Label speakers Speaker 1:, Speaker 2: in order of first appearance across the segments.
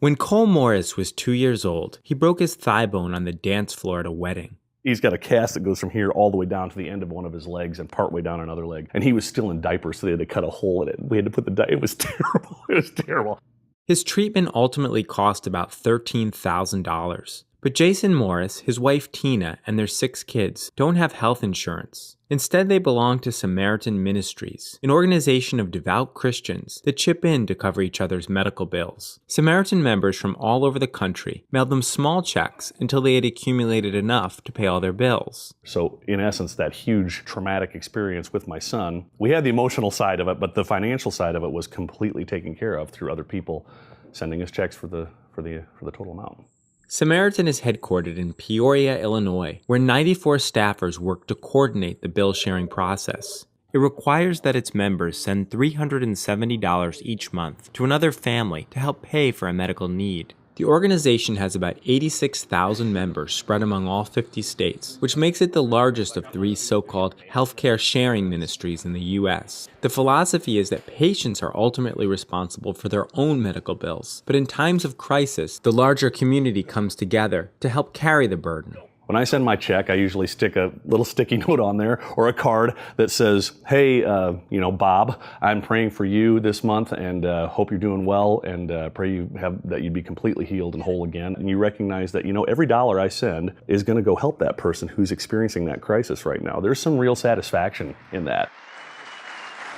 Speaker 1: When Cole Morris was 2 years old, he broke his thigh bone on the dance floor at a wedding.
Speaker 2: He's got a cast that goes from here all the way down to the end of one of his legs and partway down another leg. And he was still in diapers, so they had to cut a hole in it. We had to put it was terrible. It was terrible.
Speaker 1: His treatment ultimately cost about $13,000. But Jason Morris, his wife Tina, and their 6 kids don't have health insurance. Instead, they belong to Samaritan Ministries, an organization of devout Christians that chip in to cover each other's medical bills. Samaritan members from all over the country mailed them small checks until they had accumulated enough to pay all their bills.
Speaker 2: So, in essence, that huge traumatic experience with my son, we had the emotional side of it, but the financial side of it was completely taken care of through other people sending us checks for the total amount.
Speaker 1: Samaritan is headquartered in Peoria, Illinois, where 94 staffers work to coordinate the bill-sharing process. It requires that its members send $370 each month to another family to help pay for a medical need. The organization has about 86,000 members spread among all 50 states, which makes it the largest of 3 so-called healthcare sharing ministries in the U.S. The philosophy is that patients are ultimately responsible for their own medical bills, but in times of crisis, the larger community comes together to help carry the burden.
Speaker 2: When I send my check, I usually stick a little sticky note on there or a card that says, hey, Bob, I'm praying for you this month and hope you're doing well and pray that you'd be completely healed and whole again. And you recognize that, every dollar I send is going to go help that person who's experiencing that crisis right now. There's some real satisfaction in that.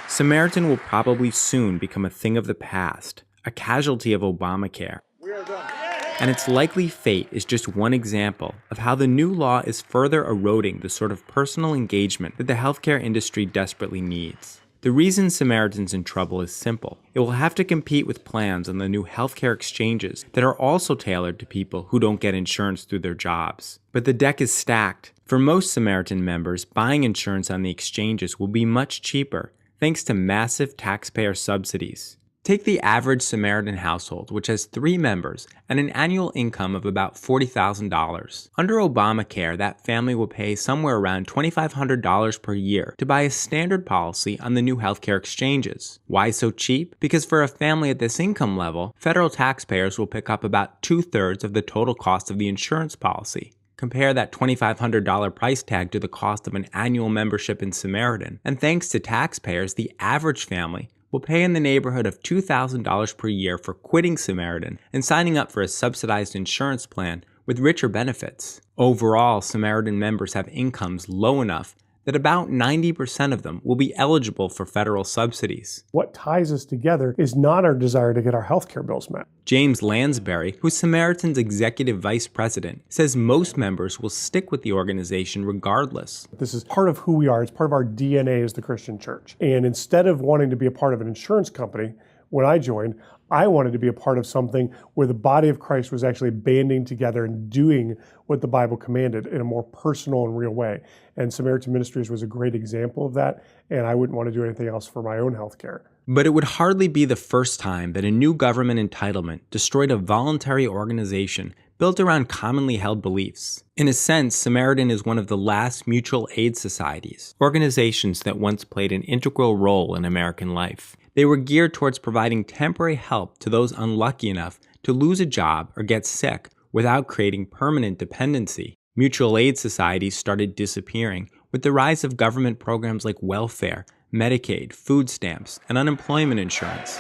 Speaker 1: Samaritan will probably soon become a thing of the past, a casualty of Obamacare. We are done. And its likely fate is just one example of how the new law is further eroding the sort of personal engagement that the healthcare industry desperately needs. The reason Samaritan's in trouble is simple. It will have to compete with plans on the new healthcare exchanges that are also tailored to people who don't get insurance through their jobs. But the deck is stacked. For most Samaritan members, buying insurance on the exchanges will be much cheaper, thanks to massive taxpayer subsidies. Take the average Samaritan household, which has 3 members and an annual income of about $40,000. Under Obamacare, that family will pay somewhere around $2,500 per year to buy a standard policy on the new healthcare exchanges. Why so cheap? Because for a family at this income level, federal taxpayers will pick up about 2/3 of the total cost of the insurance policy. Compare that $2,500 price tag to the cost of an annual membership in Samaritan, and thanks to taxpayers, the average family will pay in the neighborhood of $2,000 per year for quitting Samaritan and signing up for a subsidized insurance plan with richer benefits. Overall, Samaritan members have incomes low enough that about 90% of them will be eligible for federal subsidies.
Speaker 3: What ties us together is not our desire to get our healthcare bills met.
Speaker 1: James Lansbury, who's Samaritan's executive vice president, says most members will stick with the organization regardless.
Speaker 3: This is part of who we are. It's part of our DNA as the Christian church. And instead of wanting to be a part of an insurance company, when I joined, I wanted to be a part of something where the body of Christ was actually banding together and doing what the Bible commanded in a more personal and real way. And Samaritan Ministries was a great example of that, and I wouldn't want to do anything else for my own health care.
Speaker 1: But it would hardly be the first time that a new government entitlement destroyed a voluntary organization built around commonly held beliefs. In a sense, Samaritan is one of the last mutual aid societies, organizations that once played an integral role in American life. They were geared towards providing temporary help to those unlucky enough to lose a job or get sick without creating permanent dependency. Mutual aid societies started disappearing with the rise of government programs like welfare, Medicaid, food stamps, and unemployment insurance.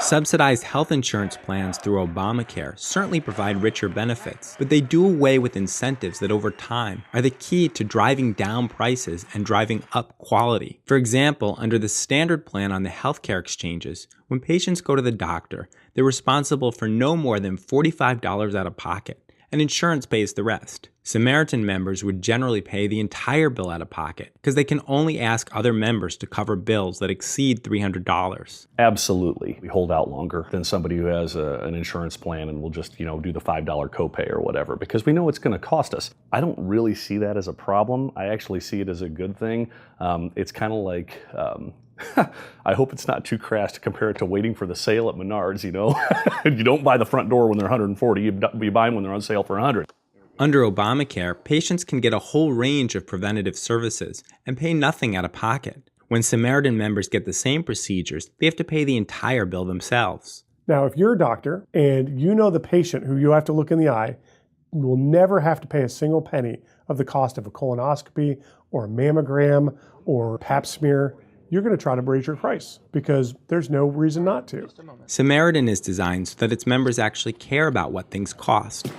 Speaker 1: Subsidized health insurance plans through Obamacare certainly provide richer benefits, but they do away with incentives that over time are the key to driving down prices and driving up quality. For example, under the standard plan on the healthcare exchanges, when patients go to the doctor, they're responsible for no more than $45 out of pocket, and insurance pays the rest. Samaritan members would generally pay the entire bill out of pocket because they can only ask other members to cover bills that exceed $300.
Speaker 2: Absolutely. We hold out longer than somebody who has an insurance plan and will just, do the $5 copay or whatever because we know it's going to cost us. I don't really see that as a problem. I actually see it as a good thing. It's kind of like... I hope it's not too crass to compare it to waiting for the sale at Menards, You don't buy the front door when they're $140, you buy them when they're on sale for $100.
Speaker 1: Under Obamacare, patients can get a whole range of preventative services and pay nothing out of pocket. When Samaritan members get the same procedures, they have to pay the entire bill themselves.
Speaker 3: Now, if you're a doctor and you know the patient who you have to look in the eye will never have to pay a single penny of the cost of a colonoscopy or a mammogram or pap smear, you're going to try to raise your price because there's no reason not to.
Speaker 1: Samaritan is designed so that its members actually care about what things cost.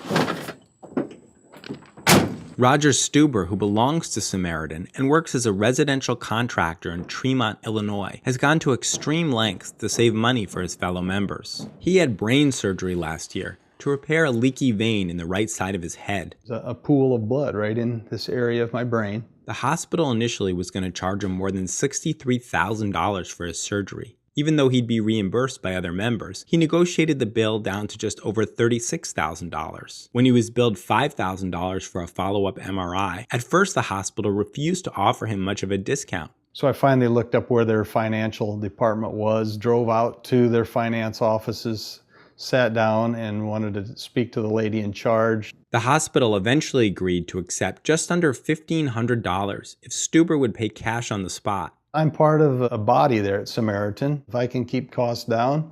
Speaker 1: Roger Stuber, who belongs to Samaritan and works as a residential contractor in Tremont, Illinois, has gone to extreme lengths to save money for his fellow members. He had brain surgery last year to repair a leaky vein in the right side of his head.
Speaker 4: A pool of blood right in this area of my brain.
Speaker 1: The hospital initially was going to charge him more than $63,000 for his surgery. Even though he'd be reimbursed by other members, he negotiated the bill down to just over $36,000. When he was billed $5,000 for a follow-up MRI, at first the hospital refused to offer him much of a discount.
Speaker 4: So I finally looked up where their financial department was, drove out to their finance offices, sat down and wanted to speak to the lady in charge.
Speaker 1: The hospital eventually agreed to accept just under $1,500 if Stuber would pay cash on the spot.
Speaker 4: I'm part of a body there at Samaritan. If I can keep costs down,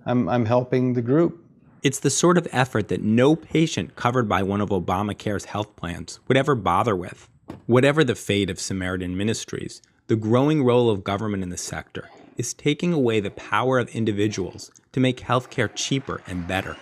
Speaker 4: I'm helping the group.
Speaker 1: It's the sort of effort that no patient covered by one of Obamacare's health plans would ever bother with. Whatever the fate of Samaritan Ministries, the growing role of government in the sector is taking away the power of individuals to make healthcare cheaper and better.